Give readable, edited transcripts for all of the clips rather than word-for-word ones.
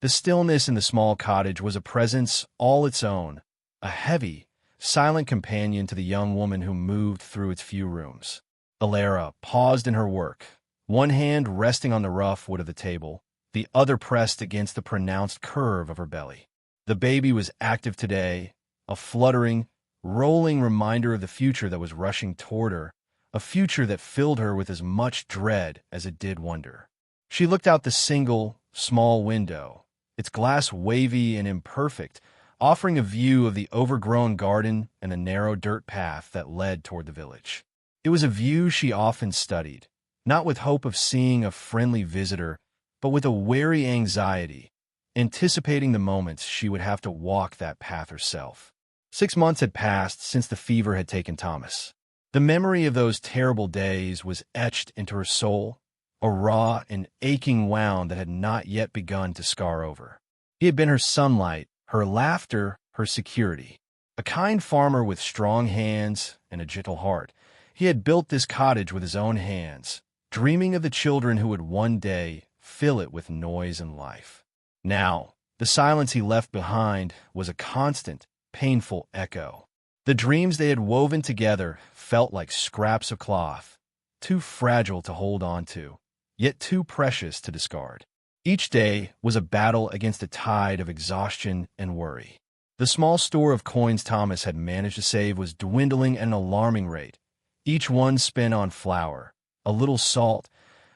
The stillness in the small cottage was a presence all its own, a heavy, silent companion to the young woman who moved through its few rooms. Elara paused in her work, one hand resting on the rough wood of the table, the other pressed against the pronounced curve of her belly. The baby was active today, a fluttering, rolling reminder of the future that was rushing toward her, a future that filled her with as much dread as it did wonder. She looked out the single, small window, its glass wavy and imperfect, offering a view of the overgrown garden and the narrow dirt path that led toward the village. It was a view she often studied, not with hope of seeing a friendly visitor, but with a wary anxiety, anticipating the moments she would have to walk that path herself. 6 months had passed since the fever had taken Thomas. The memory of those terrible days was etched into her soul, a raw and aching wound that had not yet begun to scar over. He had been her sunlight, her laughter, her security. A kind farmer with strong hands and a gentle heart, he had built this cottage with his own hands, dreaming of the children who would one day fill it with noise and life. Now, the silence he left behind was a constant, painful echo. The dreams they had woven together felt like scraps of cloth, too fragile to hold on to, yet too precious to discard. Each day was a battle against a tide of exhaustion and worry. The small store of coins Thomas had managed to save was dwindling at an alarming rate, each one spent on flour, a little salt,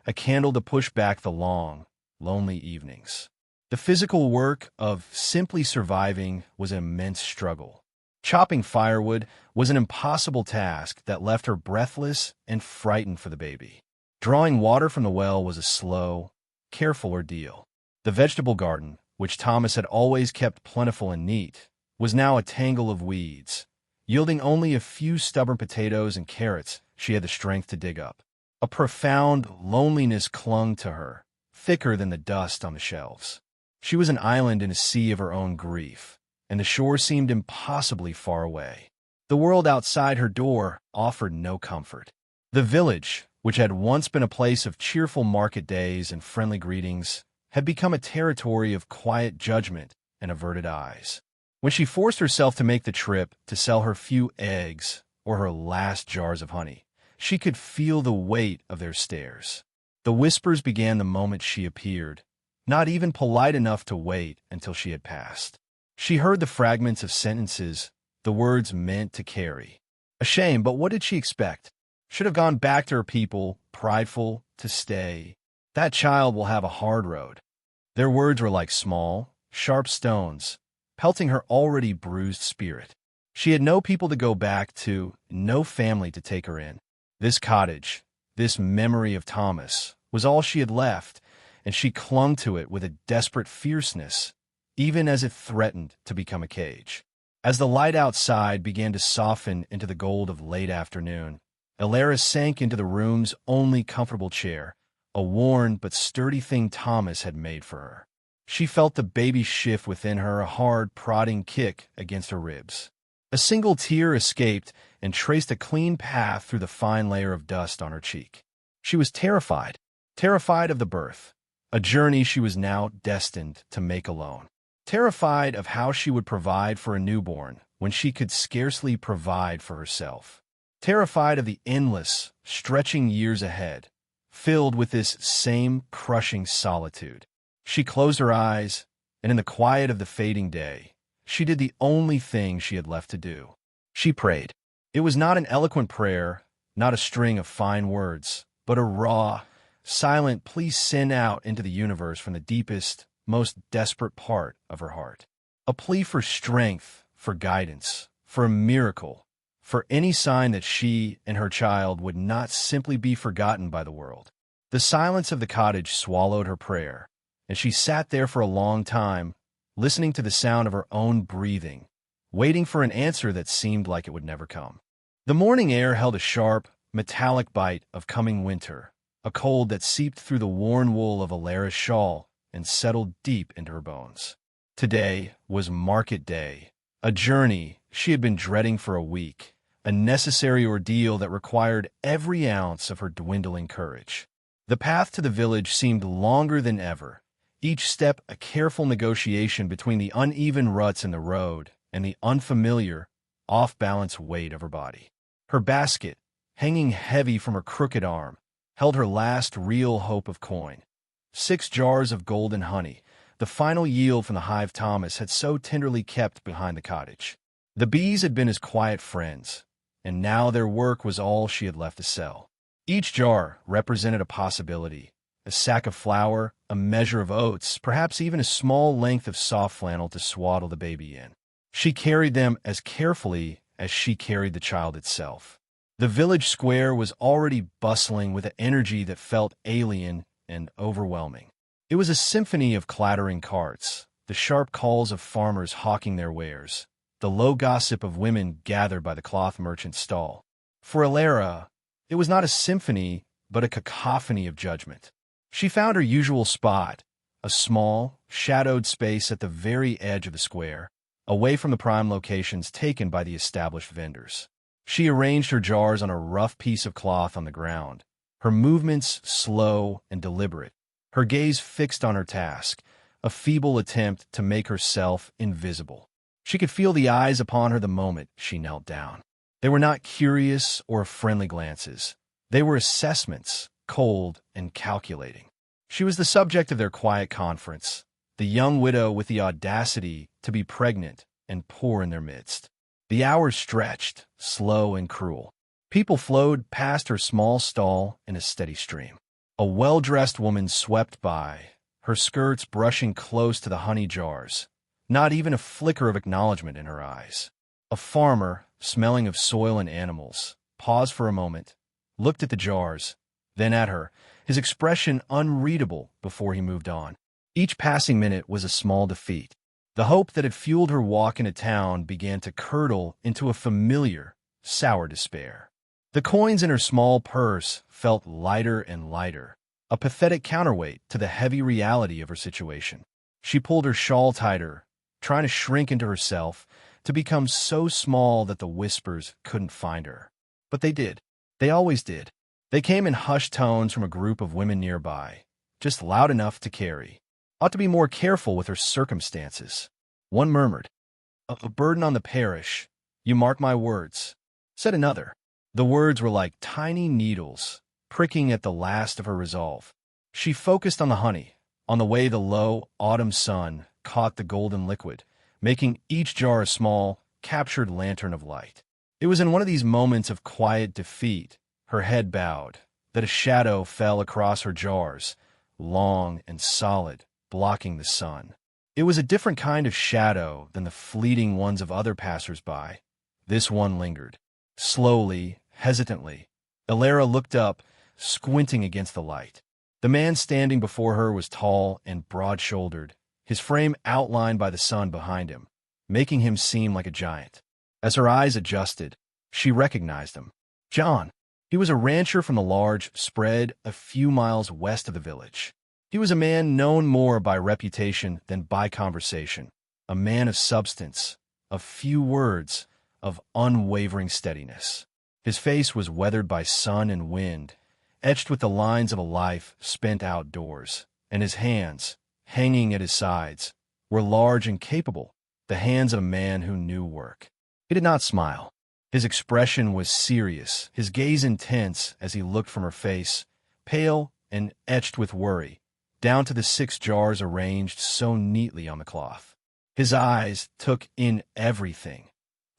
a candle to push back the long, lonely evenings. The physical work of simply surviving was an immense struggle. Chopping firewood was an impossible task that left her breathless and frightened for the baby. Drawing water from the well was a slow, careful ordeal. The vegetable garden, which Thomas had always kept plentiful and neat, was now a tangle of weeds, yielding only a few stubborn potatoes and carrots she had the strength to dig up. A profound loneliness clung to her, thicker than the dust on the shelves. She was an island in a sea of her own grief, and the shore seemed impossibly far away. The world outside her door offered no comfort. The village, which had once been a place of cheerful market days and friendly greetings, had become a territory of quiet judgment and averted eyes. When she forced herself to make the trip to sell her few eggs or her last jars of honey, she could feel the weight of their stares. The whispers began the moment she appeared, not even polite enough to wait until she had passed. She heard the fragments of sentences, the words meant to carry. A shame, but what did she expect? Should have gone back to her people, prideful, to stay. That child will have a hard road. Their words were like small, sharp stones, pelting her already bruised spirit. She had no people to go back to, no family to take her in. This cottage, this memory of Thomas, was all she had left, and she clung to it with a desperate fierceness, even as it threatened to become a cage. As the light outside began to soften into the gold of late afternoon, Elara sank into the room's only comfortable chair, a worn but sturdy thing Thomas had made for her. She felt the baby shift within her, a hard, prodding kick against her ribs. A single tear escaped and traced a clean path through the fine layer of dust on her cheek. She was terrified of the birth, a journey she was now destined to make alone. Terrified of how she would provide for a newborn when she could scarcely provide for herself. Terrified of the endless, stretching years ahead, filled with this same crushing solitude. She closed her eyes, and in the quiet of the fading day, she did the only thing she had left to do. She prayed. It was not an eloquent prayer, not a string of fine words, but a raw, silent please send out into the universe from the deepest, most desperate part of her heart. A plea for strength, for guidance, for a miracle, for any sign that she and her child would not simply be forgotten by the world. The silence of the cottage swallowed her prayer, and she sat there for a long time, listening to the sound of her own breathing, waiting for an answer that seemed like it would never come. The morning air held a sharp, metallic bite of coming winter, a cold that seeped through the worn wool of Elara's shawl and settled deep into her bones. Today was market day, a journey she had been dreading for a week, a necessary ordeal that required every ounce of her dwindling courage. The path to the village seemed longer than ever, each step a careful negotiation between the uneven ruts in the road and the unfamiliar, off-balance weight of her body. Her basket, hanging heavy from her crooked arm, held her last real hope of coin. 6 jars of golden honey, the final yield from the hive Thomas had so tenderly kept behind the cottage. The bees had been his quiet friends, and now their work was all she had left to sell. Each jar represented a possibility, a sack of flour, a measure of oats, perhaps even a small length of soft flannel to swaddle the baby in. She carried them as carefully as she carried the child itself. The village square was already bustling with an energy that felt alien and overwhelming. It was a symphony of clattering carts, the sharp calls of farmers hawking their wares, the low gossip of women gathered by the cloth merchant's stall. For Elara, it was not a symphony, but a cacophony of judgment. She found her usual spot, a small, shadowed space at the very edge of the square, away from the prime locations taken by the established vendors. She arranged her jars on a rough piece of cloth on the ground, her movements slow and deliberate, her gaze fixed on her task, a feeble attempt to make herself invisible. She could feel the eyes upon her the moment she knelt down. They were not curious or friendly glances. They were assessments, cold and calculating. She was the subject of their quiet conference, the young widow with the audacity to be pregnant and poor in their midst. The hours stretched, slow and cruel. People flowed past her small stall in a steady stream. A well-dressed woman swept by, her skirts brushing close to the honey jars, not even a flicker of acknowledgement in her eyes. A farmer, smelling of soil and animals, paused for a moment, looked at the jars, then at her, his expression unreadable before he moved on. Each passing minute was a small defeat. The hope that had fueled her walk into town began to curdle into a familiar, sour despair. The coins in her small purse felt lighter and lighter, a pathetic counterweight to the heavy reality of her situation. She pulled her shawl tighter, trying to shrink into herself, to become so small that the whispers couldn't find her. But they did. They always did. They came in hushed tones from a group of women nearby, just loud enough to carry. Ought to be more careful with her circumstances. One murmured, "A burden on the parish, you mark my words," said another. The words were like tiny needles, pricking at the last of her resolve. She focused on the honey, on the way the low autumn sun caught the golden liquid, making each jar a small, captured lantern of light. It was in one of these moments of quiet defeat, her head bowed, that a shadow fell across her jars, long and solid, blocking the sun. It was a different kind of shadow than the fleeting ones of other passers-by. This one lingered. Slowly, hesitantly, Elara looked up, squinting against the light. The man standing before her was tall and broad-shouldered, his frame outlined by the sun behind him, making him seem like a giant. As her eyes adjusted, she recognized him. John. He was a rancher from the large spread a few miles west of the village. He was a man known more by reputation than by conversation, a man of substance, of few words, of unwavering steadiness. His face was weathered by sun and wind, etched with the lines of a life spent outdoors, and his hands, hanging at his sides, were large and capable, the hands of a man who knew work. He did not smile. His expression was serious, his gaze intense as he looked from her face, pale and etched with worry, down to the 6 jars arranged so neatly on the cloth. His eyes took in everything,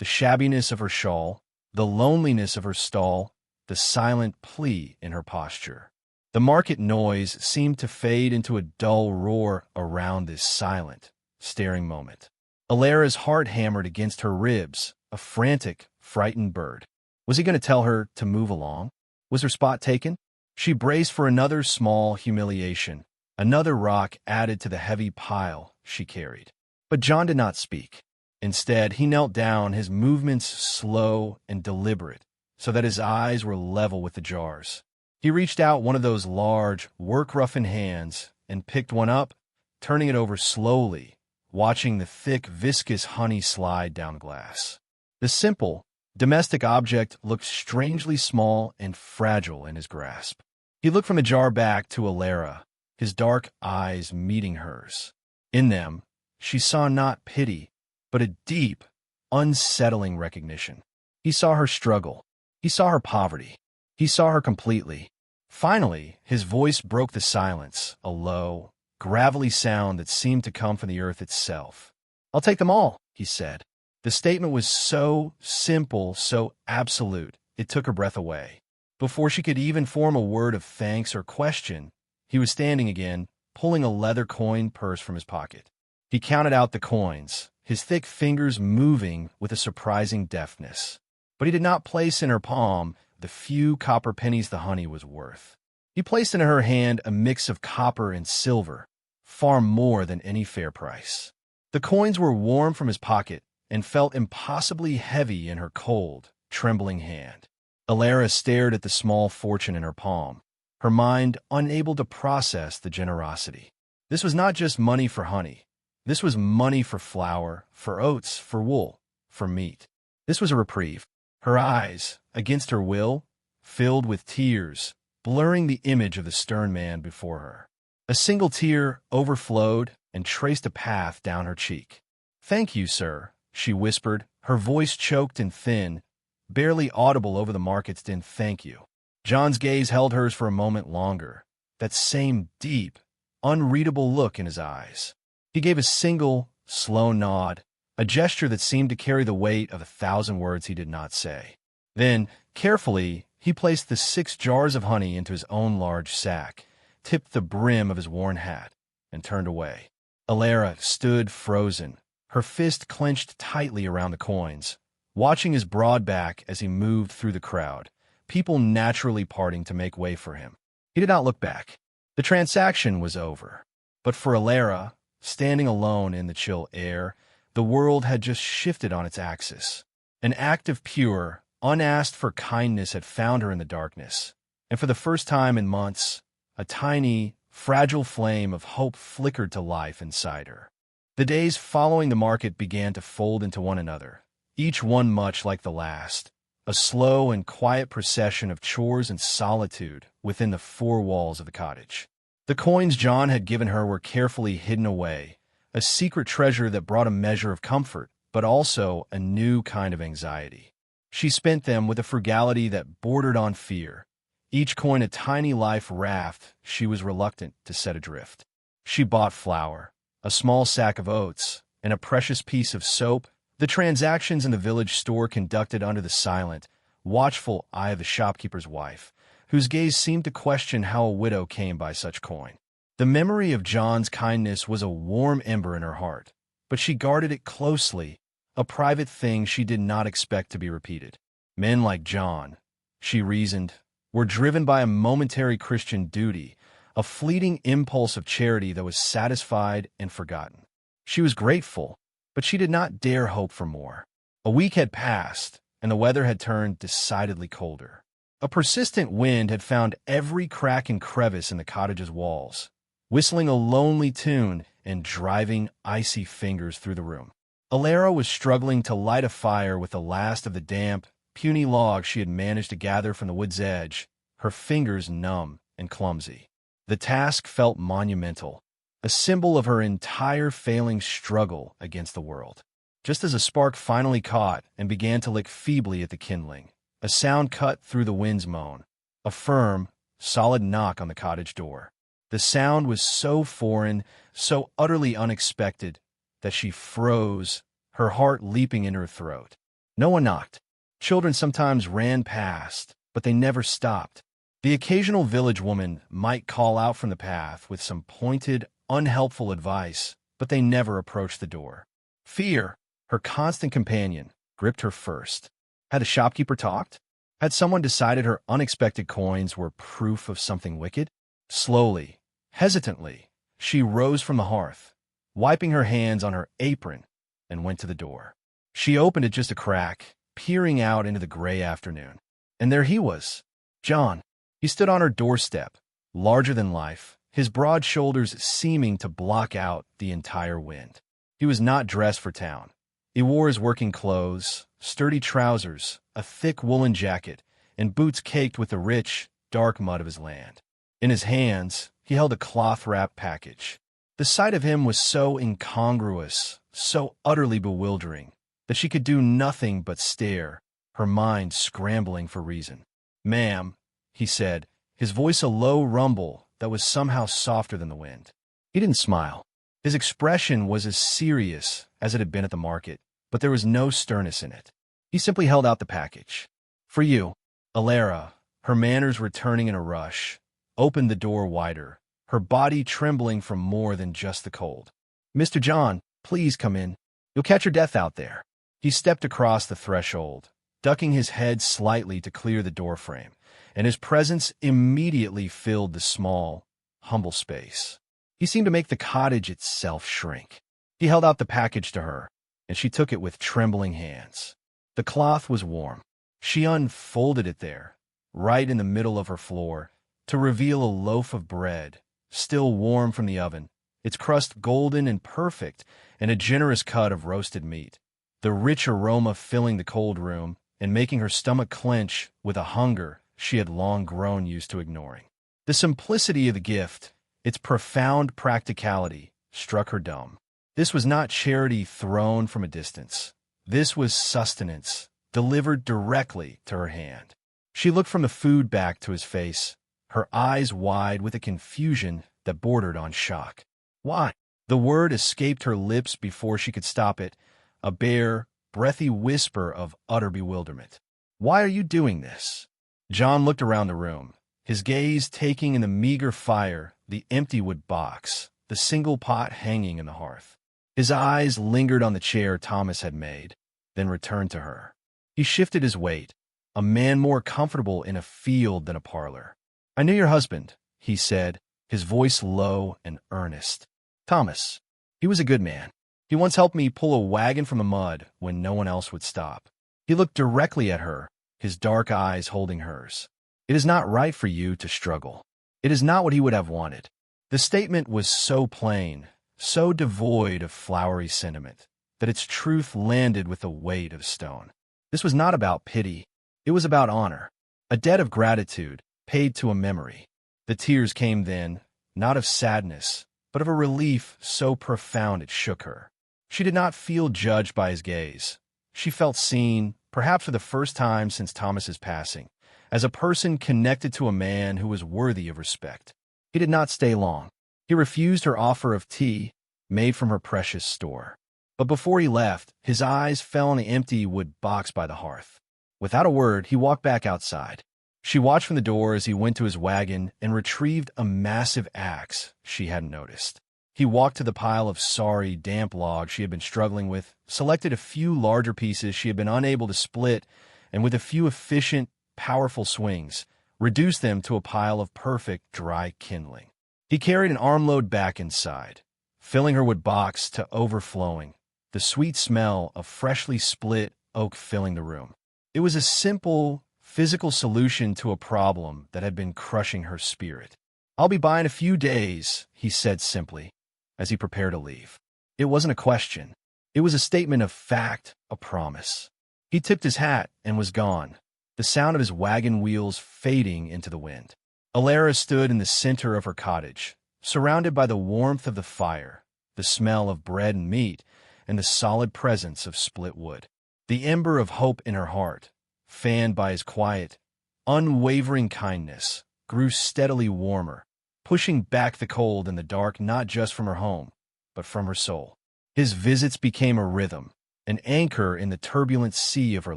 the shabbiness of her shawl, the loneliness of her stall, the silent plea in her posture. The market noise seemed to fade into a dull roar around this silent, staring moment. Elara's heart hammered against her ribs, a frantic, frightened bird. Was he going to tell her to move along? Was her spot taken? She braced for another small humiliation, another rock added to the heavy pile she carried. But John did not speak. Instead, he knelt down, his movements slow and deliberate, so that his eyes were level with the jars. He reached out one of those large, work-roughened hands and picked one up, turning it over slowly, watching the thick, viscous honey slide down the glass. The simple, domestic object looked strangely small and fragile in his grasp. He looked from the jar back to Elara, his dark eyes meeting hers. In them, she saw not pity, but a deep, unsettling recognition. He saw her struggle. He saw her poverty. He saw her completely. Finally, his voice broke the silence, a low, gravelly sound that seemed to come from the earth itself. "I'll take them all," he said. The statement was so simple, so absolute, it took her breath away. Before she could even form a word of thanks or question, he was standing again, pulling a leather coin purse from his pocket. He counted out the coins, his thick fingers moving with a surprising deftness. But he did not place in her palm the few copper pennies the honey was worth. He placed in her hand a mix of copper and silver, far more than any fair price. The coins were warm from his pocket and felt impossibly heavy in her cold, trembling hand. Elara stared at the small fortune in her palm, her mind unable to process the generosity. This was not just money for honey. This was money for flour, for oats, for wool, for meat. This was a reprieve. Her eyes, against her will, filled with tears, blurring the image of the stern man before her. A single tear overflowed and traced a path down her cheek. "Thank you, sir," she whispered, her voice choked and thin, barely audible over the market's din. "Thank you." John's gaze held hers for a moment longer, that same deep, unreadable look in his eyes. He gave a single, slow nod, a gesture that seemed to carry the weight of 1,000 words he did not say. Then, carefully, he placed the 6 jars of honey into his own large sack, tipped the brim of his worn hat, and turned away. Elara stood frozen, her fist clenched tightly around the coins, watching his broad back as he moved through the crowd, people naturally parting to make way for him. He did not look back. The transaction was over. But for Elara, standing alone in the chill air, the world had just shifted on its axis. An act of pure, unasked-for kindness had found her in the darkness, and for the first time in months, a tiny, fragile flame of hope flickered to life inside her. The days following the market began to fold into one another, each one much like the last, a slow and quiet procession of chores and solitude within the 4 walls of the cottage. The coins John had given her were carefully hidden away, a secret treasure that brought a measure of comfort, but also a new kind of anxiety. She spent them with a frugality that bordered on fear, each coin a tiny life raft she was reluctant to set adrift. She bought flour, a small sack of oats, and a precious piece of soap, the transactions in the village store conducted under the silent, watchful eye of the shopkeeper's wife, whose gaze seemed to question how a widow came by such coin. The memory of John's kindness was a warm ember in her heart, but she guarded it closely, a private thing she did not expect to be repeated. Men like John, she reasoned, were driven by a momentary Christian duty, a fleeting impulse of charity that was satisfied and forgotten. She was grateful, but she did not dare hope for more. A week had passed, and the weather had turned decidedly colder. A persistent wind had found every crack and crevice in the cottage's walls, whistling a lonely tune and driving icy fingers through the room. Elara was struggling to light a fire with the last of the damp, puny logs she had managed to gather from the wood's edge, her fingers numb and clumsy. The task felt monumental, a symbol of her entire failing struggle against the world. Just as a spark finally caught and began to lick feebly at the kindling, a sound cut through the wind's moan, a firm, solid knock on the cottage door. The sound was so foreign, so utterly unexpected, that she froze, her heart leaping in her throat. No one knocked. Children sometimes ran past, but they never stopped. The occasional village woman might call out from the path with some pointed, unhelpful advice, but they never approached the door. Fear, her constant companion, gripped her first. Had the shopkeeper talked? Had someone decided her unexpected coins were proof of something wicked? Slowly, hesitantly, she rose from the hearth, wiping her hands on her apron, and went to the door. She opened it just a crack, peering out into the gray afternoon. And there he was, John. He stood on her doorstep, larger than life, his broad shoulders seeming to block out the entire wind. He was not dressed for town. He wore his working clothes, sturdy trousers, a thick woolen jacket, and boots caked with the rich, dark mud of his land. In his hands, he held a cloth-wrapped package. The sight of him was so incongruous, so utterly bewildering, that she could do nothing but stare, her mind scrambling for reason. "Ma'am," he said, his voice a low rumble that was somehow softer than the wind. He didn't smile. His expression was as serious as it had been at the market, but there was no sternness in it. He simply held out the package. "For you." Elara, her manners returning in a rush, opened the door wider, her body trembling from more than just the cold. "Mr. John, please come in. You'll catch your death out there." He stepped across the threshold, ducking his head slightly to clear the doorframe, and his presence immediately filled the small, humble space. He seemed to make the cottage itself shrink. He held out the package to her, and she took it with trembling hands. The cloth was warm. She unfolded it there, right in the middle of her floor, to reveal a loaf of bread, still warm from the oven, its crust golden and perfect, and a generous cut of roasted meat, the rich aroma filling the cold room and making her stomach clench with a hunger she had long grown used to ignoring. The simplicity of the gift, its profound practicality, struck her dumb. This was not charity thrown from a distance. This was sustenance, delivered directly to her hand. She looked from the food back to his face, her eyes wide with a confusion that bordered on shock. "Why?" The word escaped her lips before she could stop it, a bare, breathy whisper of utter bewilderment. "Why are you doing this?" John looked around the room, his gaze taking in the meager fire, the empty wood box, the single pot hanging in the hearth. His eyes lingered on the chair Thomas had made, then returned to her. He shifted his weight, a man more comfortable in a field than a parlor. "I knew your husband," he said, his voice low and earnest. "Thomas. He was a good man. He once helped me pull a wagon from the mud when no one else would stop." He looked directly at her, his dark eyes holding hers. "It is not right for you to struggle." It is not what he would have wanted. The statement was so plain, so devoid of flowery sentiment, that its truth landed with the weight of stone. This was not about pity. It was about honor, a debt of gratitude paid to a memory. The tears came then, not of sadness, but of a relief so profound it shook her. She did not feel judged by his gaze. She felt seen, perhaps for the first time since Thomas's passing, as a person connected to a man who was worthy of respect. He did not stay long. He refused her offer of tea, made from her precious store. But before he left, his eyes fell on the empty wood box by the hearth. Without a word, he walked back outside. She watched from the door as he went to his wagon and retrieved a massive axe she hadn't noticed. He walked to the pile of sorry, damp logs she had been struggling with, selected a few larger pieces she had been unable to split, and with a few efficient, powerful swings, reduced them to a pile of perfect, dry kindling. He carried an armload back inside, filling her wood box to overflowing, the sweet smell of freshly split oak filling the room. It was a simple, physical solution to a problem that had been crushing her spirit. "I'll be by in a few days," he said simply, as he prepared to leave. It wasn't a question. It was a statement of fact, a promise. He tipped his hat and was gone, the sound of his wagon wheels fading into the wind. Elara stood in the center of her cottage, surrounded by the warmth of the fire, the smell of bread and meat, and the solid presence of split wood. The ember of hope in her heart, fanned by his quiet, unwavering kindness, grew steadily warmer, pushing back the cold and the dark not just from her home, but from her soul. His visits became a rhythm, an anchor in the turbulent sea of her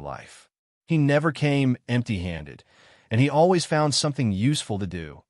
life. He never came empty-handed, and he always found something useful to do,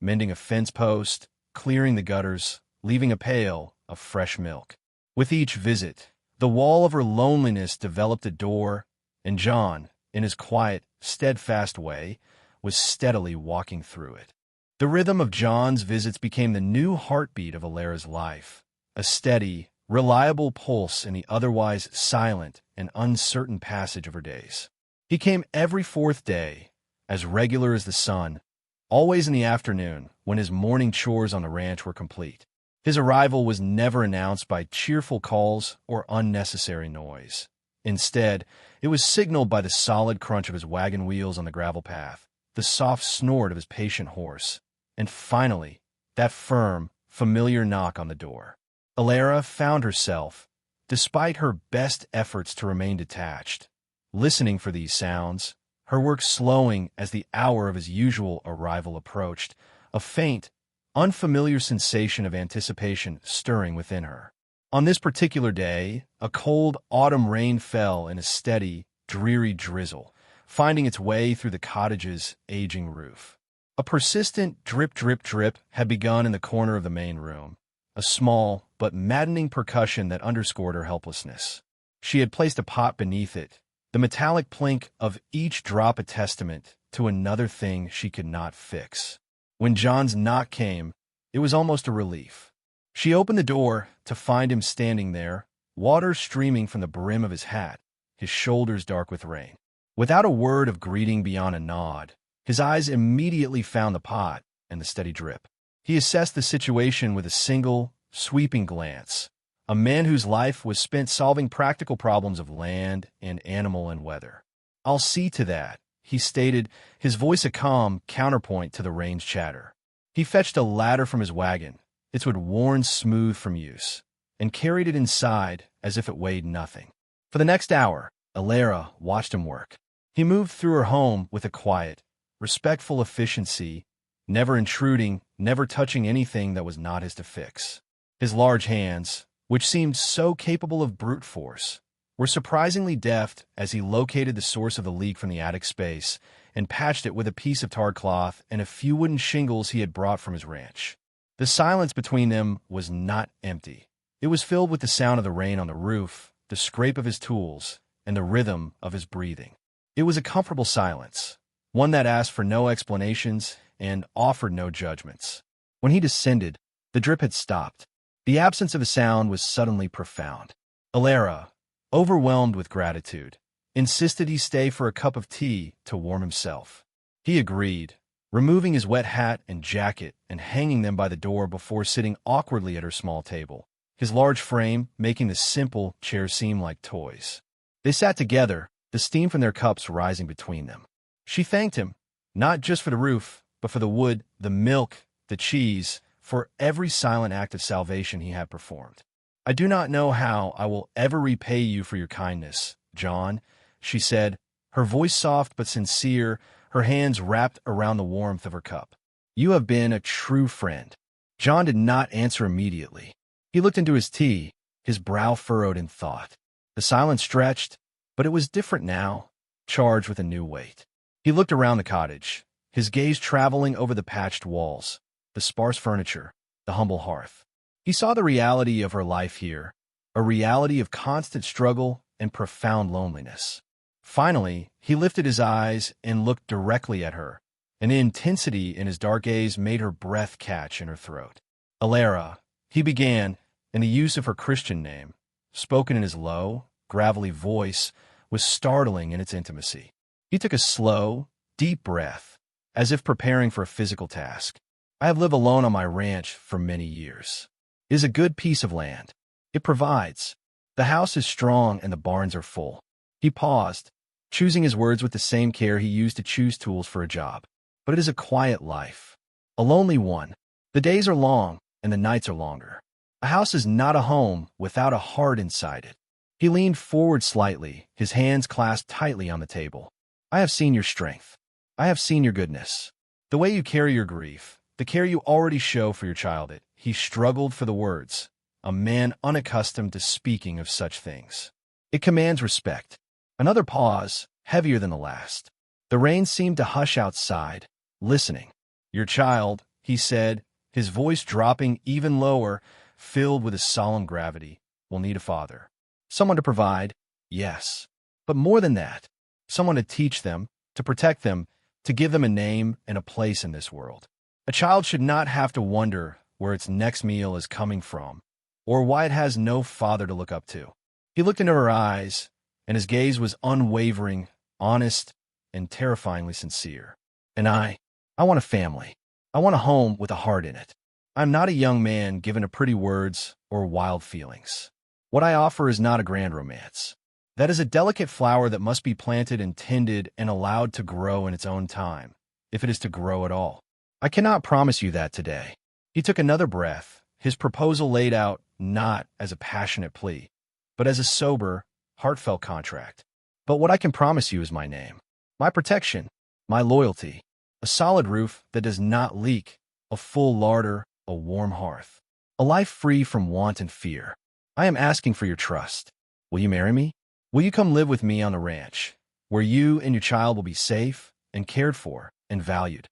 mending a fence post, clearing the gutters, leaving a pail of fresh milk. With each visit, the wall of her loneliness developed a door, and John, in his quiet, steadfast way, was steadily walking through it. The rhythm of John's visits became the new heartbeat of Elara's life, a steady, reliable pulse in the otherwise silent and uncertain passage of her days. He came every fourth day, as regular as the sun, always in the afternoon when his morning chores on the ranch were complete. His arrival was never announced by cheerful calls or unnecessary noise. Instead, it was signaled by the solid crunch of his wagon wheels on the gravel path, the soft snort of his patient horse, and finally, that firm, familiar knock on the door. Elara found herself, despite her best efforts to remain detached, listening for these sounds, her work slowing as the hour of his usual arrival approached, a faint, unfamiliar sensation of anticipation stirring within her. On this particular day, a cold autumn rain fell in a steady, dreary drizzle, finding its way through the cottage's aging roof. A persistent drip, drip, drip had begun in the corner of the main room, a small but maddening percussion that underscored her helplessness. She had placed a pot beneath it, the metallic plink of each drop a testament to another thing she could not fix. When John's knock came, it was almost a relief. She opened the door to find him standing there, water streaming from the brim of his hat, his shoulders dark with rain. Without a word of greeting beyond a nod, his eyes immediately found the pot and the steady drip. He assessed the situation with a single, sweeping glance. A man whose life was spent solving practical problems of land and animal and weather. "I'll see to that," he stated, his voice a calm counterpoint to the rain's chatter. He fetched a ladder from his wagon, its wood worn smooth from use, and carried it inside as if it weighed nothing. For the next hour, Elara watched him work. He moved through her home with a quiet, respectful efficiency, never intruding, never touching anything that was not his to fix. His large hands, which seemed so capable of brute force, were surprisingly deft as he located the source of the leak from the attic space and patched it with a piece of tarred cloth and a few wooden shingles he had brought from his ranch. The silence between them was not empty. It was filled with the sound of the rain on the roof, the scrape of his tools, and the rhythm of his breathing. It was a comfortable silence, one that asked for no explanations and offered no judgments. When he descended, the drip had stopped. The absence of a sound was suddenly profound. Elara, overwhelmed with gratitude, insisted he stay for a cup of tea to warm himself. He agreed, removing his wet hat and jacket and hanging them by the door before sitting awkwardly at her small table, his large frame making the simple chairs seem like toys. They sat together, the steam from their cups rising between them. She thanked him, not just for the roof, but for the wood, the milk, the cheese, for every silent act of salvation he had performed. "I do not know how I will ever repay you for your kindness, John," she said, her voice soft but sincere, her hands wrapped around the warmth of her cup. "You have been a true friend." John did not answer immediately. He looked into his tea, his brow furrowed in thought. The silence stretched, but it was different now, charged with a new weight. He looked around the cottage, his gaze traveling over the patched walls, the sparse furniture, the humble hearth. He saw the reality of her life here, a reality of constant struggle and profound loneliness. Finally, he lifted his eyes and looked directly at her, and the intensity in his dark gaze made her breath catch in her throat. "Elara," he began, and the use of her Christian name, spoken in his low, gravelly voice, was startling in its intimacy. He took a slow, deep breath, as if preparing for a physical task. "I have lived alone on my ranch for many years. It is a good piece of land. It provides. The house is strong and the barns are full." He paused, choosing his words with the same care he used to choose tools for a job. "But it is a quiet life, a lonely one. The days are long and the nights are longer. A house is not a home without a heart inside it." He leaned forward slightly, his hands clasped tightly on the table. "I have seen your strength. I have seen your goodness. The way you carry your grief, the care you already show for your child." He struggled for the words, a man unaccustomed to speaking of such things. "It commands respect." Another pause, heavier than the last. The rain seemed to hush outside, listening. "Your child," he said, his voice dropping even lower, filled with a solemn gravity, "will need a father. Someone to provide, yes, but more than that, someone to teach them, to protect them, to give them a name and a place in this world. A child should not have to wonder where its next meal is coming from, or why it has no father to look up to." He looked into her eyes, and his gaze was unwavering, honest, and terrifyingly sincere. "And I want a family. I want a home with a heart in it. I'm not a young man given to pretty words or wild feelings. What I offer is not a grand romance. That is a delicate flower that must be planted and tended and allowed to grow in its own time, if it is to grow at all. I cannot promise you that today. He took another breath, his proposal laid out not as a passionate plea, but as a sober, heartfelt contract. But what I can promise you is my name, my protection, my loyalty, a solid roof that does not leak, a full larder, a warm hearth, a life free from want and fear. I am asking for your trust. Will you marry me? Will you come live with me on the ranch, where you and your child will be safe and cared for and valued?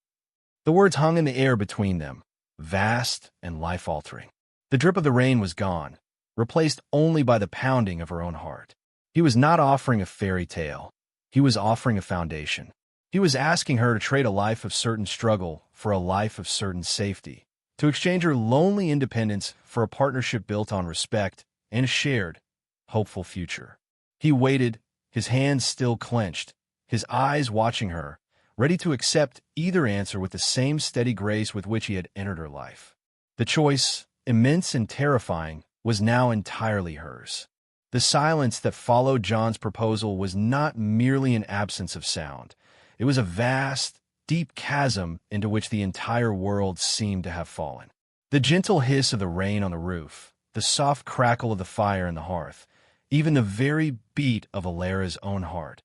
The words hung in the air between them, vast and life-altering. The drip of the rain was gone, replaced only by the pounding of her own heart. He was not offering a fairy tale. He was offering a foundation. He was asking her to trade a life of certain struggle for a life of certain safety, to exchange her lonely independence for a partnership built on respect and a shared, hopeful future. He waited, his hands still clenched, his eyes watching her, ready to accept either answer with the same steady grace with which he had entered her life. The choice, immense and terrifying, was now entirely hers. The silence that followed John's proposal was not merely an absence of sound. It was a vast, deep chasm into which the entire world seemed to have fallen. The gentle hiss of the rain on the roof, the soft crackle of the fire in the hearth, even the very beat of Elara's own heart,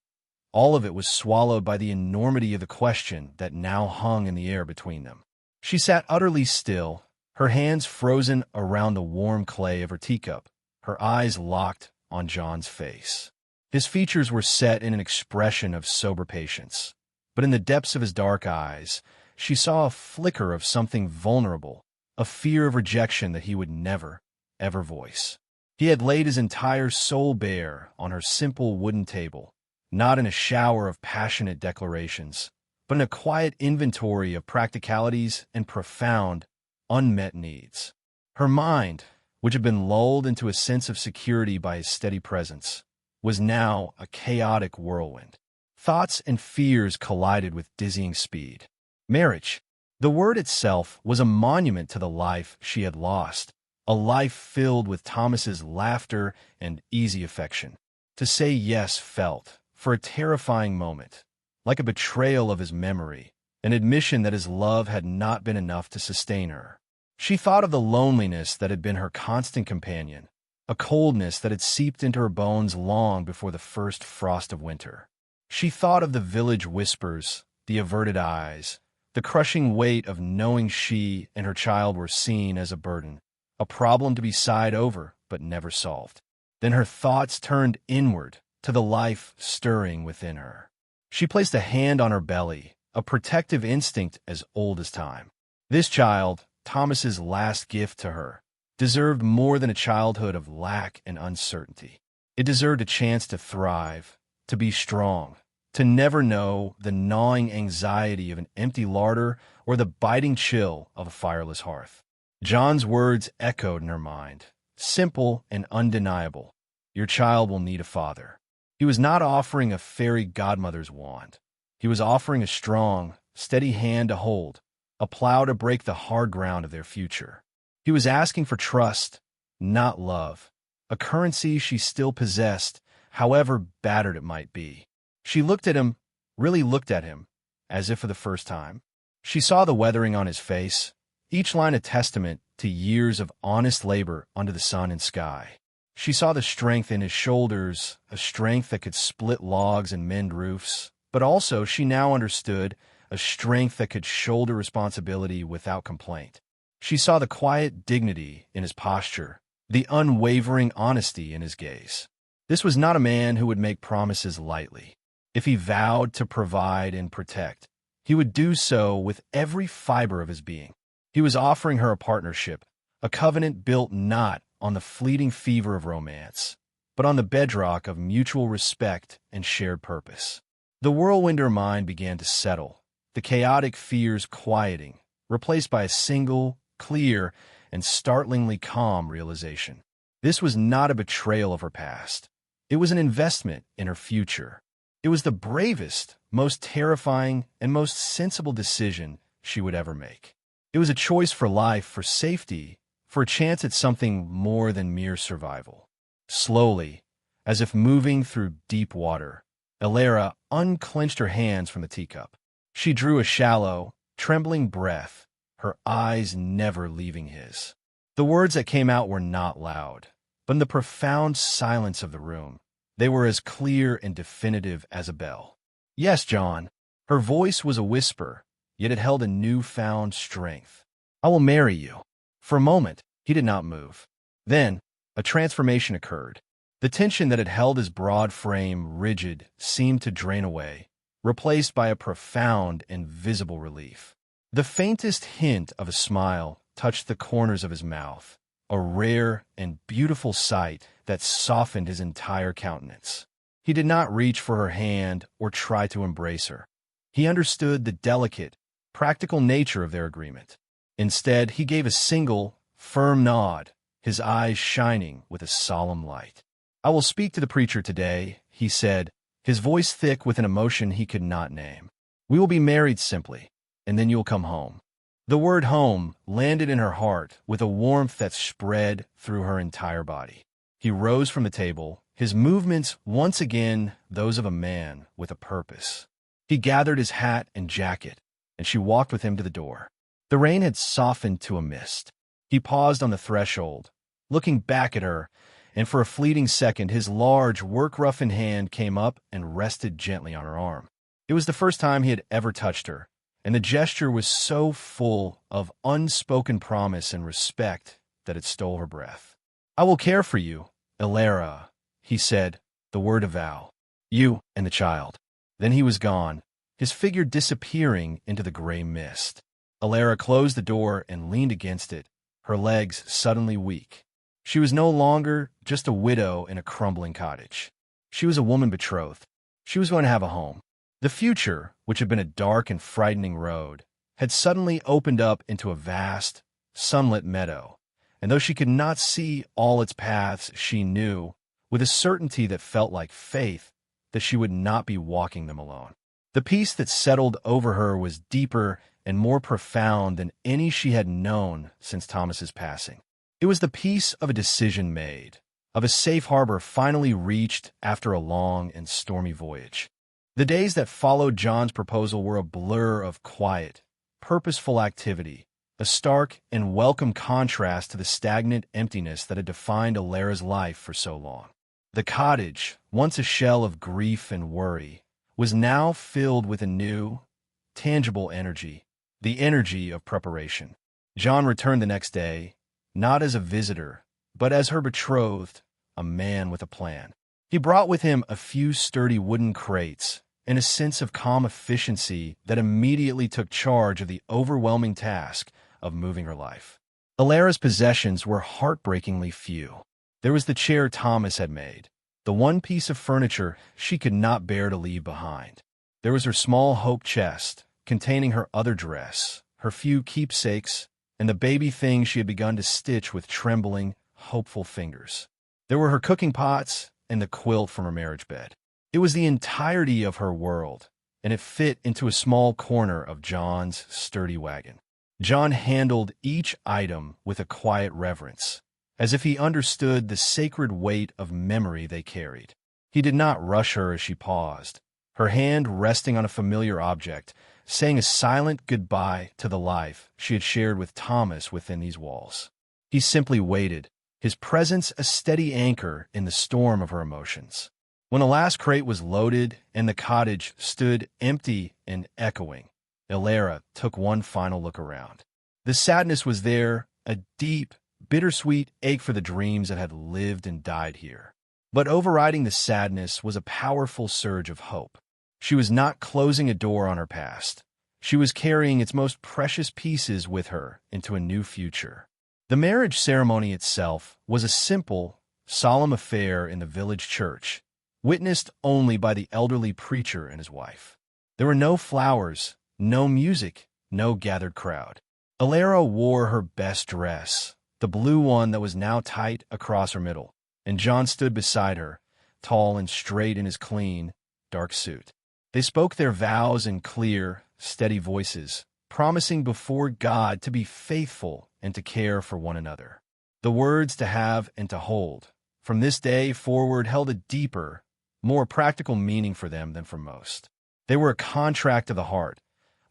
all of it was swallowed by the enormity of the question that now hung in the air between them. She sat utterly still, her hands frozen around the warm clay of her teacup, her eyes locked on John's face. His features were set in an expression of sober patience, but in the depths of his dark eyes, she saw a flicker of something vulnerable, a fear of rejection that he would never, ever voice. He had laid his entire soul bare on her simple wooden table, not in a shower of passionate declarations, but in a quiet inventory of practicalities and profound, unmet needs. Her mind, which had been lulled into a sense of security by his steady presence, was now a chaotic whirlwind. Thoughts and fears collided with dizzying speed. Marriage. The word itself was a monument to the life she had lost, a life filled with Thomas's laughter and easy affection. To say yes felt, for a terrifying moment, like a betrayal of his memory, an admission that his love had not been enough to sustain her. She thought of the loneliness that had been her constant companion, a coldness that had seeped into her bones long before the first frost of winter. She thought of the village whispers, the averted eyes, the crushing weight of knowing she and her child were seen as a burden, a problem to be sighed over but never solved. Then her thoughts turned inward, to the life stirring within her. She placed a hand on her belly, a protective instinct as old as time. This child, Thomas's last gift to her, deserved more than a childhood of lack and uncertainty. It deserved a chance to thrive, to be strong, to never know the gnawing anxiety of an empty larder or the biting chill of a fireless hearth. John's words echoed in her mind, simple and undeniable. Your child will need a father. He was not offering a fairy godmother's wand. He was offering a strong, steady hand to hold, a plow to break the hard ground of their future. He was asking for trust, not love, a currency she still possessed, however battered it might be. She looked at him, really looked at him, as if for the first time. She saw the weathering on his face, each line a testament to years of honest labor under the sun and sky. She saw the strength in his shoulders, a strength that could split logs and mend roofs, but also, she now understood, a strength that could shoulder responsibility without complaint. She saw the quiet dignity in his posture, the unwavering honesty in his gaze. This was not a man who would make promises lightly. If he vowed to provide and protect, he would do so with every fiber of his being. He was offering her a partnership, a covenant built not on the fleeting fever of romance, but on the bedrock of mutual respect and shared purpose. The whirlwind in her mind began to settle, the chaotic fears quieting, replaced by a single, clear, and startlingly calm realization. This was not a betrayal of her past. It was an investment in her future. It was the bravest, most terrifying, and most sensible decision she would ever make. It was a choice for life, for safety, for a chance at something more than mere survival. Slowly, as if moving through deep water, Elara unclenched her hands from the teacup. She drew a shallow, trembling breath, her eyes never leaving his. The words that came out were not loud, but in the profound silence of the room, they were as clear and definitive as a bell. Yes, John. Her voice was a whisper, yet it held a newfound strength. I will marry you. For a moment, he did not move. Then, a transformation occurred. The tension that had held his broad frame rigid seemed to drain away, replaced by a profound and visible relief. The faintest hint of a smile touched the corners of his mouth, a rare and beautiful sight that softened his entire countenance. He did not reach for her hand or try to embrace her. He understood the delicate, practical nature of their agreement. Instead, he gave a single, firm nod, his eyes shining with a solemn light. I will speak to the preacher today, he said, his voice thick with an emotion he could not name. We will be married simply, and then you will come home. The word home landed in her heart with a warmth that spread through her entire body. He rose from the table, his movements once again those of a man with a purpose. He gathered his hat and jacket, and she walked with him to the door. The rain had softened to a mist. He paused on the threshold, looking back at her, and for a fleeting second his large, work-roughened hand came up and rested gently on her arm. It was the first time he had ever touched her, and the gesture was so full of unspoken promise and respect that it stole her breath. I will care for you, Elara, he said, the word of vow. You and the child. Then he was gone, his figure disappearing into the gray mist. Elara closed the door and leaned against it, her legs suddenly weak. She was no longer just a widow in a crumbling cottage. She was a woman betrothed. She was going to have a home. The future, which had been a dark and frightening road, had suddenly opened up into a vast, sunlit meadow, and though she could not see all its paths, she knew, with a certainty that felt like faith, that she would not be walking them alone. The peace that settled over her was deeper and more profound than any she had known since Thomas's passing. It was the peace of a decision made, of a safe harbor finally reached after a long and stormy voyage. The days that followed John's proposal were a blur of quiet, purposeful activity, a stark and welcome contrast to the stagnant emptiness that had defined Elara's life for so long. The cottage, once a shell of grief and worry, was now filled with a new, tangible energy, the energy of preparation. John returned the next day, not as a visitor, but as her betrothed, a man with a plan. He brought with him a few sturdy wooden crates and a sense of calm efficiency that immediately took charge of the overwhelming task of moving her life. Elara's possessions were heartbreakingly few. There was the chair Thomas had made, the one piece of furniture she could not bear to leave behind. There was her small hope chest, containing her other dress, her few keepsakes, and the baby thing she had begun to stitch with trembling, hopeful fingers. There were her cooking pots and the quilt from her marriage bed. It was the entirety of her world, and it fit into a small corner of John's sturdy wagon. John handled each item with a quiet reverence, as if he understood the sacred weight of memory they carried. He did not rush her as she paused, her hand resting on a familiar object, saying a silent goodbye to the life she had shared with Thomas within these walls. He simply waited, his presence a steady anchor in the storm of her emotions. When the last crate was loaded and the cottage stood empty and echoing, Elara took one final look around. The sadness was there, a deep, bittersweet ache for the dreams that had lived and died here. But overriding the sadness was a powerful surge of hope. She was not closing a door on her past. She was carrying its most precious pieces with her into a new future. The marriage ceremony itself was a simple, solemn affair in the village church, witnessed only by the elderly preacher and his wife. There were no flowers, no music, no gathered crowd. Elara wore her best dress, the blue one that was now tight across her middle, and John stood beside her, tall and straight in his clean, dark suit. They spoke their vows in clear, steady voices, promising before God to be faithful and to care for one another. The words to have and to hold, from this day forward, held a deeper, more practical meaning for them than for most. They were a contract of the heart,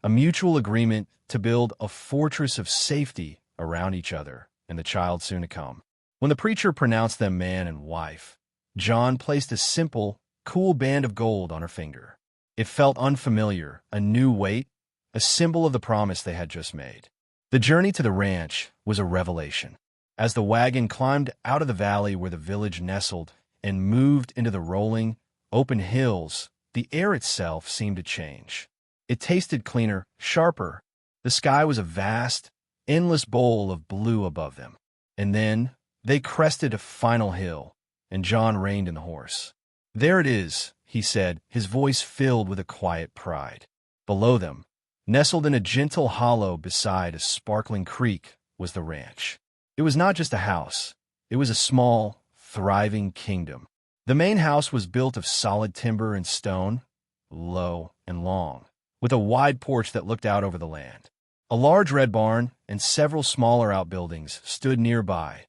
a mutual agreement to build a fortress of safety around each other and the child soon to come. When the preacher pronounced them man and wife, John placed a simple, cool band of gold on her finger. It felt unfamiliar, a new weight, a symbol of the promise they had just made. The journey to the ranch was a revelation. As the wagon climbed out of the valley where the village nestled and moved into the rolling, open hills, the air itself seemed to change. It tasted cleaner, sharper. The sky was a vast, endless bowl of blue above them. And then they crested a final hill, and John reined in the horse. "There it is," he said, his voice filled with a quiet pride. Below them, nestled in a gentle hollow beside a sparkling creek, was the ranch. It was not just a house. It was a small, thriving kingdom. The main house was built of solid timber and stone, low and long, with a wide porch that looked out over the land. A large red barn and several smaller outbuildings stood nearby,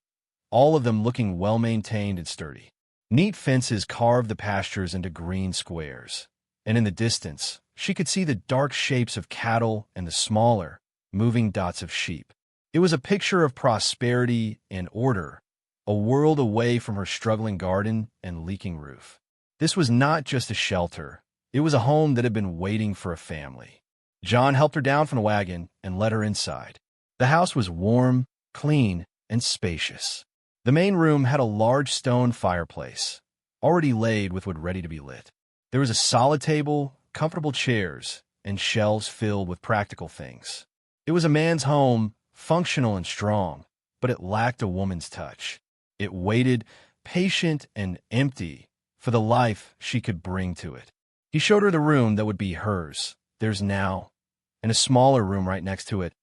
all of them looking well-maintained and sturdy. Neat fences carved the pastures into green squares, and in the distance, she could see the dark shapes of cattle and the smaller, moving dots of sheep. It was a picture of prosperity and order, a world away from her struggling garden and leaking roof. This was not just a shelter. It was a home that had been waiting for a family. John helped her down from the wagon and led her inside. The house was warm, clean, and spacious. The main room had a large stone fireplace, already laid with wood ready to be lit. There was a solid table, comfortable chairs, and shelves filled with practical things. It was a man's home, functional and strong, but it lacked a woman's touch. It waited, patient and empty, for the life she could bring to it. He showed her the room that would be hers, theirs now, and a smaller room right next to it,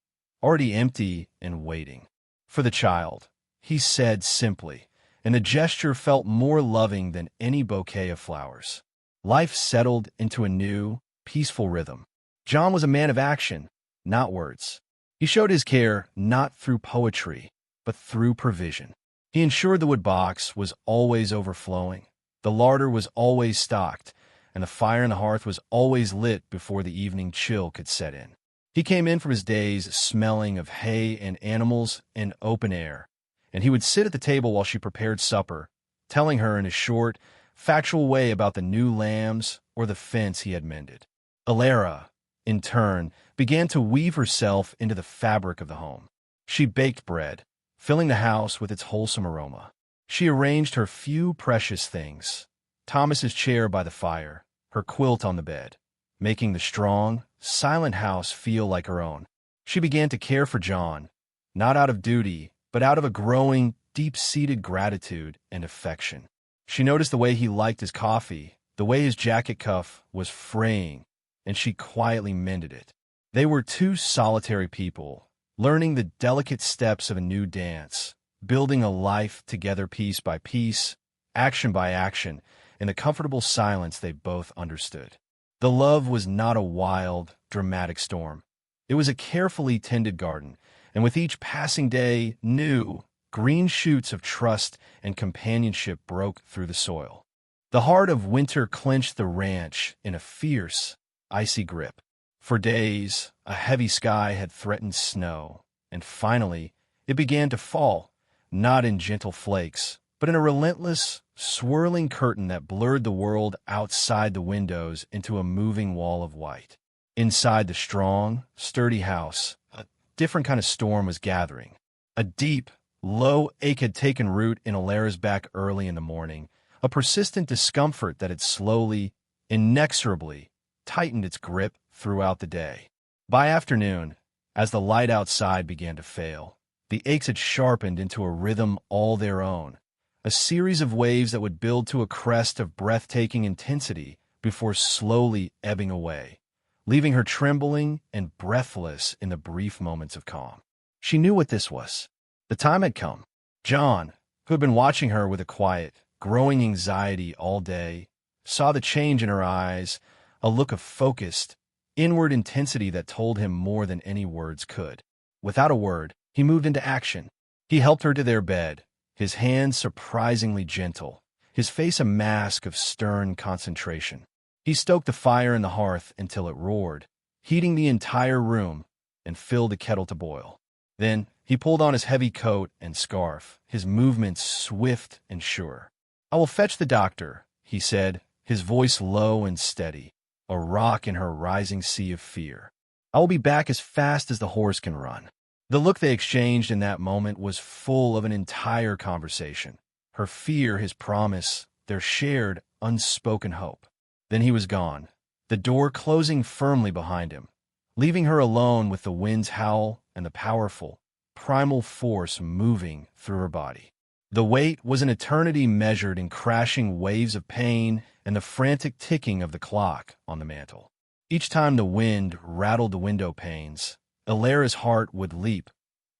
already empty and waiting. For the child, he said simply, and the gesture felt more loving than any bouquet of flowers. Life settled into a new, peaceful rhythm. John was a man of action, not words. He showed his care not through poetry, but through provision. He ensured the wood box was always overflowing, the larder was always stocked, and the fire in the hearth was always lit before the evening chill could set in. He came in from his days smelling of hay and animals and open air, and he would sit at the table while she prepared supper, telling her in a short, factual way about the new lambs or the fence he had mended. Elara, in turn, began to weave herself into the fabric of the home. She baked bread, filling the house with its wholesome aroma. She arranged her few precious things, Thomas's chair by the fire, her quilt on the bed, making the strong, silent house feel like her own. She began to care for John, not out of duty, but out of a growing, deep-seated gratitude and affection. She noticed the way he liked his coffee, the way his jacket cuff was fraying, and she quietly mended it. They were two solitary people, learning the delicate steps of a new dance, building a life together piece by piece, action by action, in the comfortable silence they both understood. The love was not a wild, dramatic storm. It was a carefully tended garden, and with each passing day, new, green shoots of trust and companionship broke through the soil. The heart of winter clenched the ranch in a fierce, icy grip. For days, a heavy sky had threatened snow, and finally, it began to fall, not in gentle flakes, but in a relentless, swirling curtain that blurred the world outside the windows into a moving wall of white. Inside the strong, sturdy house, a different kind of storm was gathering. A deep, low ache had taken root in Elara's back early in the morning, a persistent discomfort that had slowly, inexorably, tightened its grip throughout the day. By afternoon, as the light outside began to fail, the aches had sharpened into a rhythm all their own, a series of waves that would build to a crest of breathtaking intensity before slowly ebbing away, leaving her trembling and breathless in the brief moments of calm. She knew what this was. The time had come. John, who had been watching her with a quiet, growing anxiety all day, saw the change in her eyes, a look of focused, inward intensity that told him more than any words could. Without a word, he moved into action. He helped her to their bed, his hands surprisingly gentle, his face a mask of stern concentration. He stoked the fire in the hearth until it roared, heating the entire room, and filled the kettle to boil. Then he pulled on his heavy coat and scarf, his movements swift and sure. "I will fetch the doctor," he said, his voice low and steady, a rock in her rising sea of fear. "I will be back as fast as the horse can run." The look they exchanged in that moment was full of an entire conversation. Her fear, his promise, their shared, unspoken hope. Then he was gone, the door closing firmly behind him, leaving her alone with the wind's howl and the powerful, primal force moving through her body. The wait was an eternity measured in crashing waves of pain and the frantic ticking of the clock on the mantel. Each time the wind rattled the window panes, Elara's heart would leap,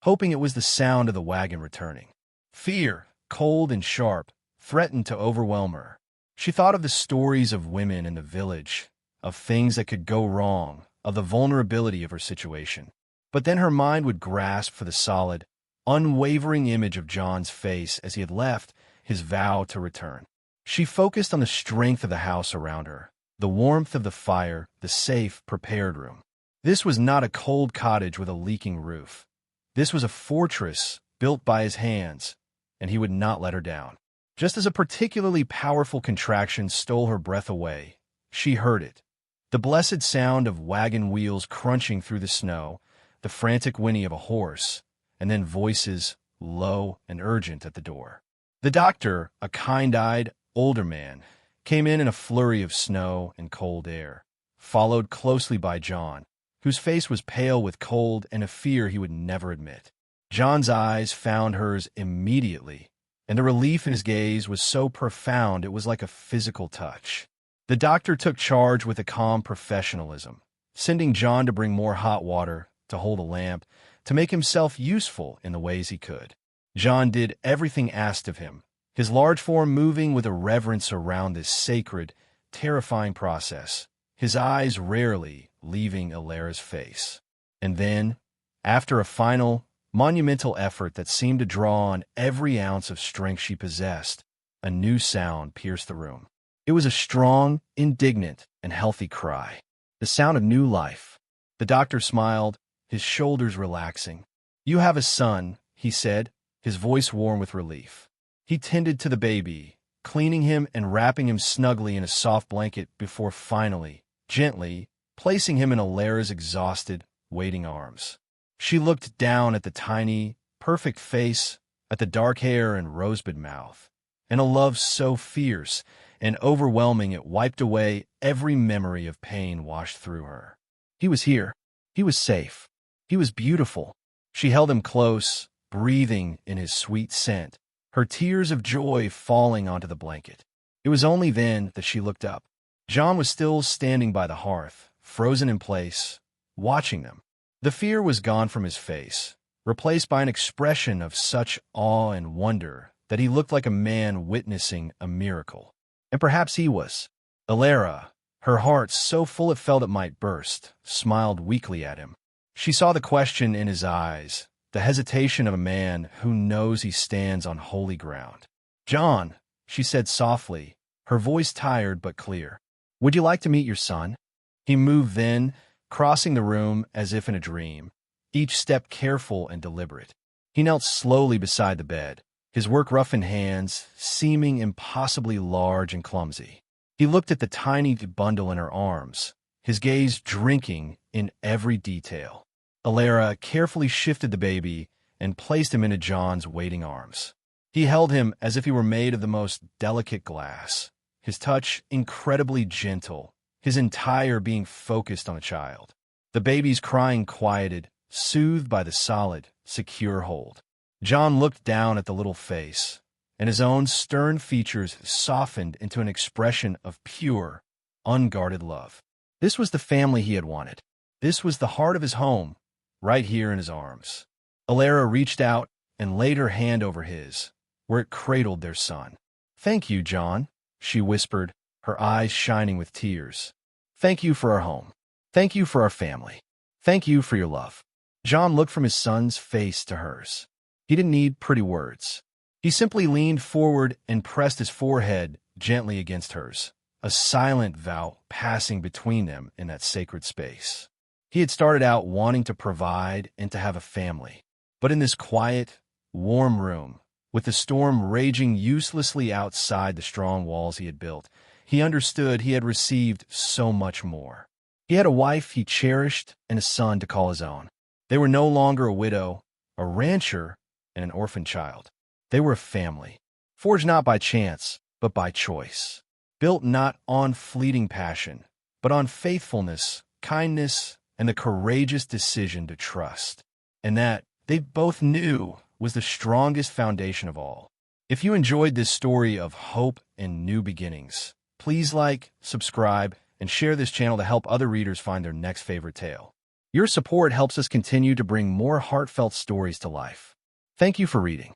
hoping it was the sound of the wagon returning. Fear, cold and sharp, threatened to overwhelm her. She thought of the stories of women in the village, of things that could go wrong, of the vulnerability of her situation. But then her mind would grasp for the solid, unwavering image of John's face as he had left his vow to return. She focused on the strength of the house around her, the warmth of the fire, the safe, prepared room. This was not a cold cottage with a leaking roof. This was a fortress built by his hands, and he would not let her down. Just as a particularly powerful contraction stole her breath away, she heard it. The blessed sound of wagon wheels crunching through the snow, the frantic whinny of a horse, and then voices, low and urgent, at the door. The doctor, a kind-eyed, older man, came in a flurry of snow and cold air, followed closely by John, whose face was pale with cold and a fear he would never admit. John's eyes found hers immediately, and the relief in his gaze was so profound it was like a physical touch. The doctor took charge with a calm professionalism, sending John to bring more hot water, to hold a lamp, to make himself useful in the ways he could. John did everything asked of him, his large form moving with a reverence around this sacred, terrifying process, his eyes rarely leaving Elara's face. And then, after a final, monumental effort that seemed to draw on every ounce of strength she possessed, a new sound pierced the room. It was a strong, indignant, and healthy cry, the sound of new life. The doctor smiled, his shoulders relaxing. "You have a son," he said, his voice warm with relief. He tended to the baby, cleaning him and wrapping him snugly in a soft blanket before finally, gently, placing him in Elara's exhausted, waiting arms. She looked down at the tiny, perfect face, at the dark hair and rosebud mouth, and a love so fierce and overwhelming it wiped away every memory of pain washed through her. He was here. He was safe. He was beautiful. She held him close, breathing in his sweet scent, her tears of joy falling onto the blanket. It was only then that she looked up. John was still standing by the hearth, frozen in place, watching them. The fear was gone from his face, replaced by an expression of such awe and wonder that he looked like a man witnessing a miracle. And perhaps he was. Elara, her heart so full it felt it might burst, smiled weakly at him. She saw the question in his eyes, the hesitation of a man who knows he stands on holy ground. "John," she said softly, her voice tired but clear, "would you like to meet your son?" He moved then, crossing the room as if in a dream, each step careful and deliberate. He knelt slowly beside the bed, his work-roughened hands seeming impossibly large and clumsy. He looked at the tiny bundle in her arms, his gaze drinking in every detail. Elara carefully shifted the baby and placed him into John's waiting arms. He held him as if he were made of the most delicate glass, his touch incredibly gentle, his entire being focused on the child. The baby's crying quieted, soothed by the solid, secure hold. John looked down at the little face, and his own stern features softened into an expression of pure, unguarded love. This was the family he had wanted. This was the heart of his home, right here in his arms. Elara reached out and laid her hand over his, where it cradled their son. "Thank you, John," she whispered, her eyes shining with tears. "Thank you for our home. Thank you for our family. Thank you for your love." John looked from his son's face to hers. He didn't need pretty words. He simply leaned forward and pressed his forehead gently against hers, a silent vow passing between them in that sacred space. He had started out wanting to provide and to have a family. But in this quiet, warm room, with the storm raging uselessly outside the strong walls he had built, he understood he had received so much more. He had a wife he cherished and a son to call his own. They were no longer a widow, a rancher, and an orphan child. They were a family, forged not by chance, but by choice, built not on fleeting passion, but on faithfulness, kindness, and the courageous decision to trust. And that, they both knew, was the strongest foundation of all. If you enjoyed this story of hope and new beginnings, please like, subscribe, and share this channel to help other readers find their next favorite tale. Your support helps us continue to bring more heartfelt stories to life. Thank you for reading.